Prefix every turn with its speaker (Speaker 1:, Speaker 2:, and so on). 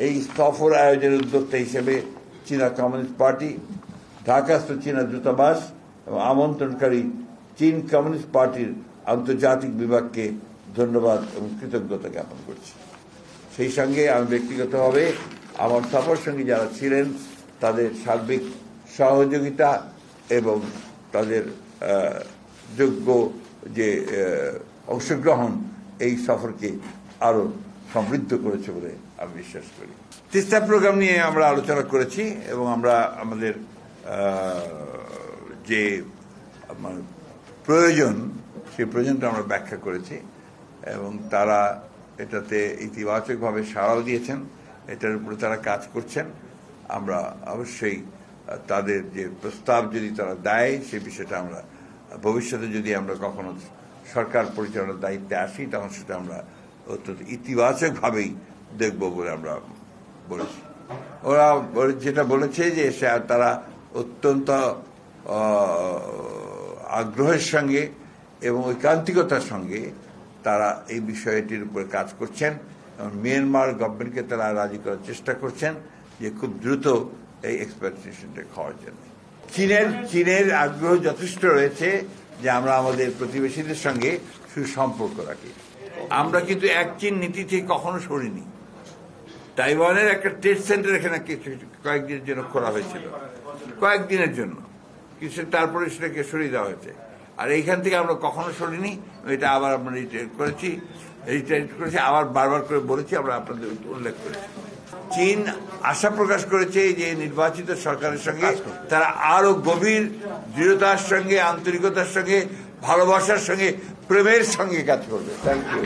Speaker 1: এই সফর আয়োজনের উদ্যোক্তা হিসেবে চীনা কমিউনিস্ট পার্টি, ঢাকাস্থ চীনা দূতাবাস এবং আমন্ত্রণকারী চীন কমিউনিস্ট পার্টির আন্তর্জাতিক বিভাগকে ধন্যবাদ এবং কৃতজ্ঞতা জ্ঞাপন করছি। সেই সঙ্গে আমি ব্যক্তিগতভাবে আমার সফর সঙ্গী যারা ছিলেন তাদের সার্বিক সহযোগিতা এবং তাদের যোগ্য যে অংশগ্রহণ এই সফরকে আরো সমৃদ্ধ করেছে বলে আমি বিশ্বাস করি। তিস্তা প্রোগ্রাম নিয়ে আমরা আলোচনা করেছি এবং আমরা আমাদের যে প্রয়োজন সেই প্রয়োজনটা আমরা ব্যাখ্যা করেছি এবং তারা এটাতে ইতিবাচকভাবে সাড়াও দিয়েছেন, এটার উপরে তারা কাজ করছেন। আমরা অবশ্যই তাদের যে প্রস্তাব যদি তারা দেয় সেই বিষয়টা আমরা ভবিষ্যতে যদি আমরা কখনো সরকার পরিচালনার দায়িত্বে আসি তখন সেটা আমরা অত্যন্ত ইতিবাচকভাবেই দেখব বলে আমরা বলেছি। ওরা যেটা বলেছে যে তারা অত্যন্ত আগ্রহের সঙ্গে এবং ঐকান্তিকতার সঙ্গে তারা এই বিষয়টির উপরে কাজ করছেন এবং মিয়ানমার গভর্নমেন্টকে তারা রাজি করার চেষ্টা করছেন যে খুব দ্রুত এই এক্সপ্লয়টেশনটা খাওয়ার জন্য। চীনের আগ্রহ যথেষ্ট রয়েছে যে আমরা আমাদের প্রতিবেশীদের সঙ্গে সুসম্পর্ক রাখি। আমরা কিন্তু এক চীন নীতি থেকে কখনো সরিনি। তাইওয়ানের একটা ট্রেড সেন্টার এখানে কয়েকদিনের জন্য খোলা হয়েছিল, কয়েকদিনের জন্য, কিন্তু তারপরে সেটাকে সরিয়ে দেওয়া হয়েছে। আর এইখান থেকে আমরা কখনো সরিনি, এটা আবার আমরা রিটায়ার করেছি, আবার বারবার করে বলেছি, আমরা আপনাদের উল্লেখ করেছি। চীন আশা প্রকাশ করেছে যে নির্বাচিত সরকারের সঙ্গে তারা আরো গভীর দৃঢ়তার সঙ্গে, আন্তরিকতার সঙ্গে, ভালোবাসার সঙ্গে, প্রেমের সঙ্গে কাজ করবে। Thank you.